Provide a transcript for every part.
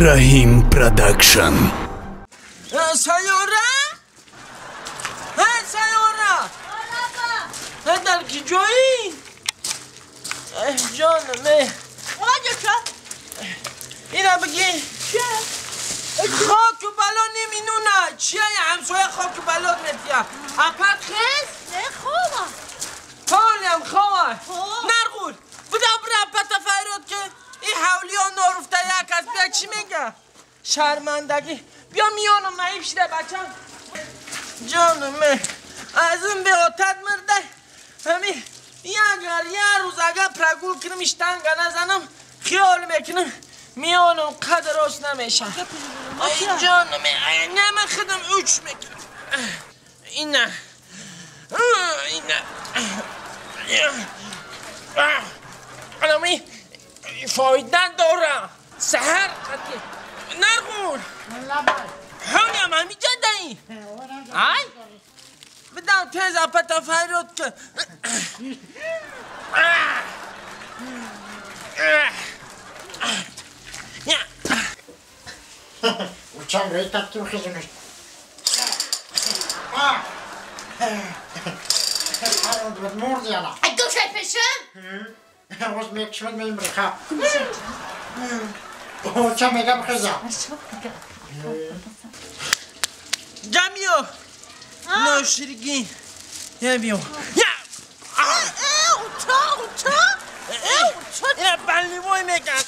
Rahim Production. سیاره؟ سیاره؟ در کجایی؟ جانمه اینا بگی خاک و بلا نمینونه چیه همسایه خاک و بلا نتیه اپت خیز؟ نه خوبه حالیم خواه نرگول بدا برا اپت فیراد که این حولی ها نارفته یک از بیا چی میگه؟ شرمندگی بیا میانم نهیب شده بچم جانمه از این به آتت مرده همین یه روز اگر پرگول کنم اشتنگه نزنم خیال میکنم میانم قدراش نمیشه ای جانمه نه من خودم اوچ میکنم اینه علمی فایده داره سهر قطعی نرگول حالی هم همی جده این ای بدم تیز اپتا فیرود که Uçan burayı taktım kızım. Arada ne oldu yana? گوشه پیشم Oz mekşimen benim bırakam. Uçan megam kızım. جمیو نوشیرگی یه بیو اینه بلی بای میگن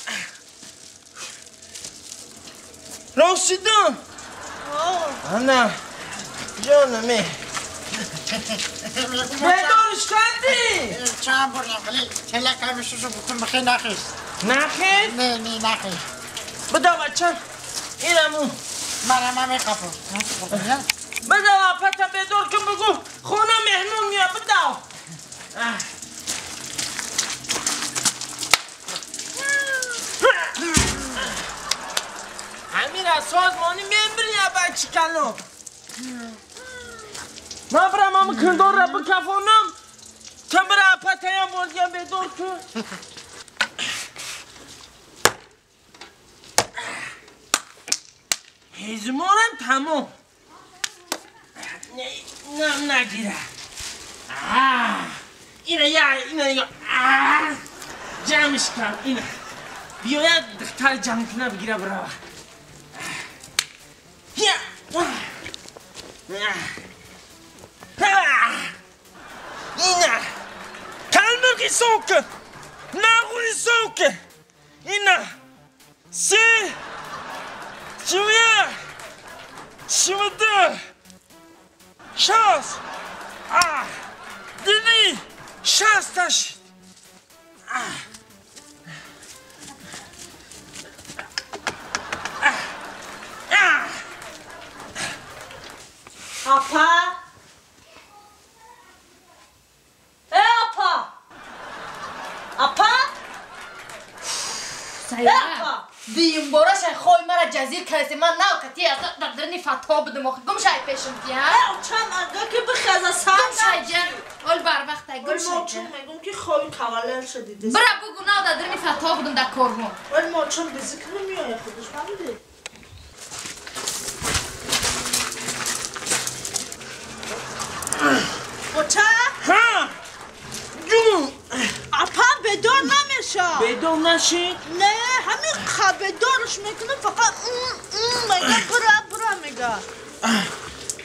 راسیدم نه جانمه بیدارش کردی Çağın buraya kali. Çelak kaymışsın bukun bakayım nakis. نخیر Ne nakis. بدا بچم اینمون Maramame kapı. بدا پتا بیدار کن بگو خونه مهمون میاد بدا همین از سازمانی میبری یا بچی کلو من برم همه کندار را بکفانم تا برای پتایم بردیم بیدار کن هزمارم تمام نه نگیره اینه جمعش کن اینه بیاید دختر جمع کنه بگیره برای اینه کلمرگی سوکه نغوری سوکه اینه سی شویه شوده شاس دیدی شاستش اپا اپا اپا سیاره دیم باراش خوی مرا جزیر کسی من نو کتی از در درنی فتا بدم آخه گم شای پیشم تیا چند اگه که بخزه سر گم شای جن اول بر وقت گم شای جن میگم که خوی کولر شدیده برا بگو نو در درنی فتا بدم در کارمون ولی ما چون بیزی که نمیایه خودش فهمیدی بچه ها جون اپا بدار نمیشه بیدار نشید نه همین خبدارش میکنه فقط میگه برا میگه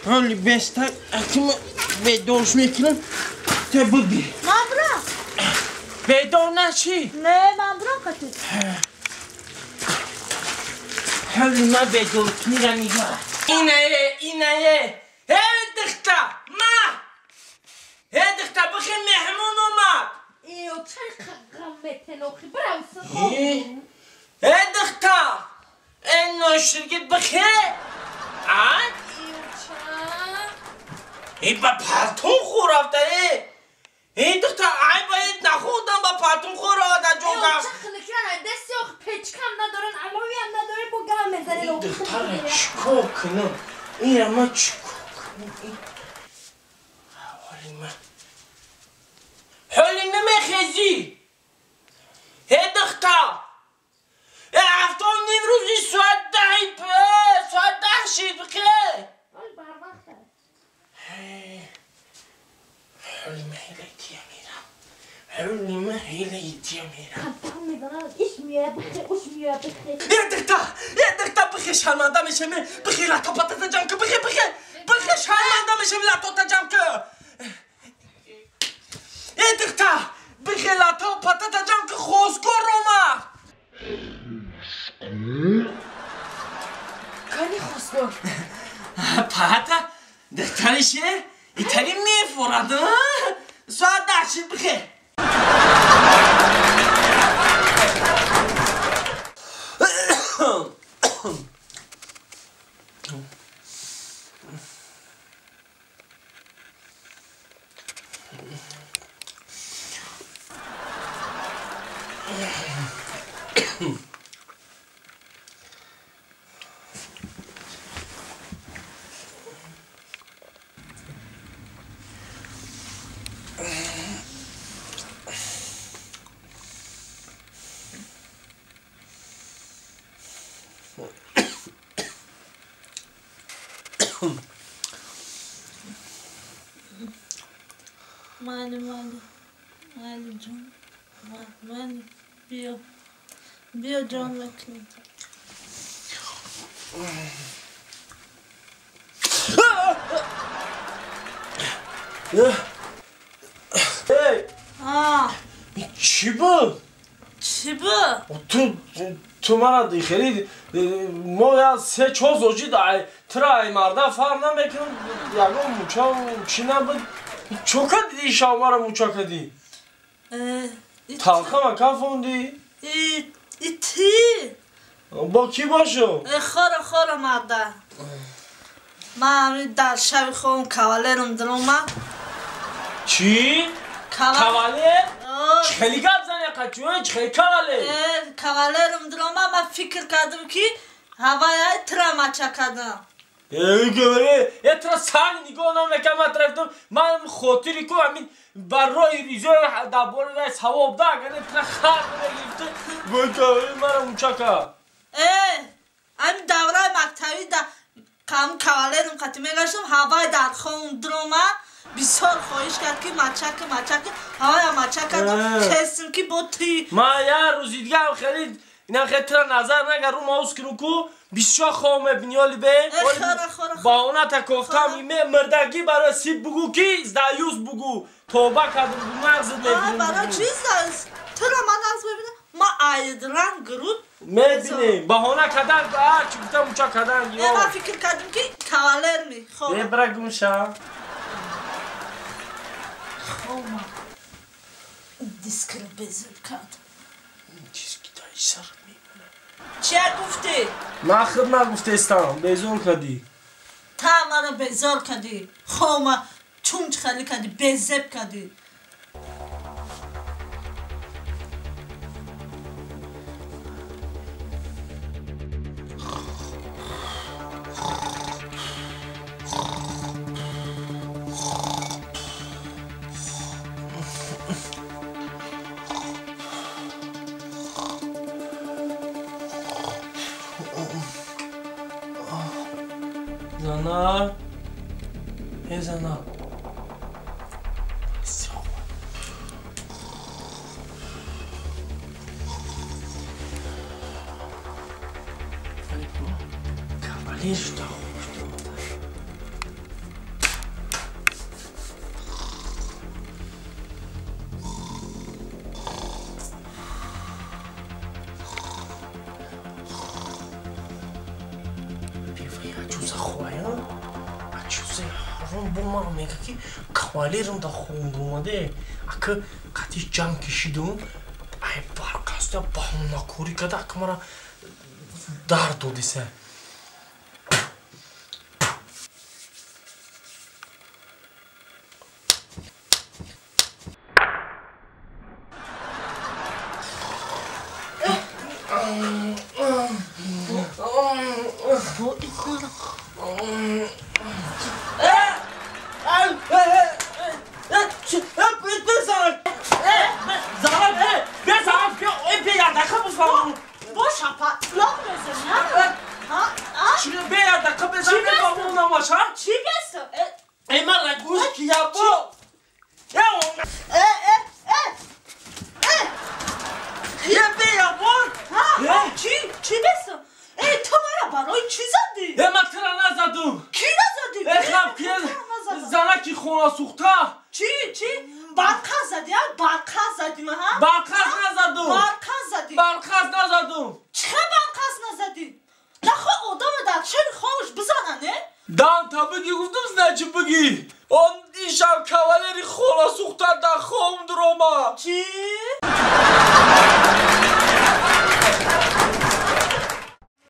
حالی بستر اکیم بیدارش میکنم تا بگی من برا بیدار نشید نه من برا کتی حالی من بیدار کنیرم میگه اینه دختر دختر بخی مهمون اومد ایو چه غم تنوخی برا دختر این ناشرگت بخی این با پرتون خور رفته این دختر ای باید نخودم با پرتون خور رفته جوگم چه خلکیان دستی آخه پیچکم ندارن علوی هم نداره با گم میزنه این دختر چیکار کنم این ما چیکار کنم حالی من حالی نمیخیزی دختر هفته و نیم روزی سوال بیا بخیر یه دکتا بخیر شرمنده میشم بخیر لطا پتت جمع که بخیر شرمنده میشم لطا جمع که یه دکتا بخیر لطا پتت جمع که خوزگو روما کاری خوزگو پتا دکترشه ایتری میفورد ساعت درشید بخیر مالی جان مالی بیا جان بکنید چی بود؟ تو من دیخری ما یا 3-4 زوجی دای ترا ای مرده فر نمیکنم یکم موچا چی نبود چوکا دیدی شما را موچا کدی تلخه مکا فوندی؟ تی با کی باشو؟ خورا مرده من در شب خون کاولرم دلومه چی؟ کاولر؟ خیلی گپ زنی قچوه خیلی کاولر کاولرم دلومه من فکر کردم که هوای ترا مچا کردم یه ترا سنگ نگاه نمیکنم من طرفتم من خاطری که همین برای ریزه دبار رئیس هوا بده اگر ترا خرد نگیفته باید کاولی مرا موچا کرد همین دوره مکتبی کم کاولرم قطعی میگشتم هوای در خون درومه بسیار خواهش کرد که مچک هوای مچک کردم خستم که با تی من یه روزی دیگه هم خیلی اینا خیلی ترا نظر نگر رو ماوس کنو که بسیار خواه بینیالی به با اونا تا گفتم ایمه مردگی برای سیب بگو که زدایوز بگو توبه کردم بگو مغزت نبینیم برای چی زدایوز؟ ترا من از ببینم ما ایدران گروه میبینیم با اونا کدن چی بودم اوچا کدن من فکر کردم که کاولر می خواه برای گوشم خواه ما دیسکر بزرگ کرد چیز که دایی سر میمونه چی گفتی؟ من خود نگفته استم بیزور کردی تا مرا بیزار کردی خواه ما چونچ خالی کردی بیزب کردی زنا ای زنا کاولرش دا میگه که کاولرم دا خوند اومده اگه قطعی جمع کشیدم ای برقصده با هم نکوری کده اگه مرا درد دودیسه چی چی بسو؟ ای تو مرا برای چی زدی؟ من ترا نزدم کی نزدی؟ اخلاب که زنکی خونه سوخته چی؟ برقه زدی ها؟ برقه زدی ما ها؟ برقص نزدم برقه زدی برقص نزدم چه برقه نزدی؟ نخواه آدم در چه خاموش بزنه نه؟ دام تا بگی گفتم نه چی بگی آن دیشب کاولری خونه سوخته در خام دروما چی؟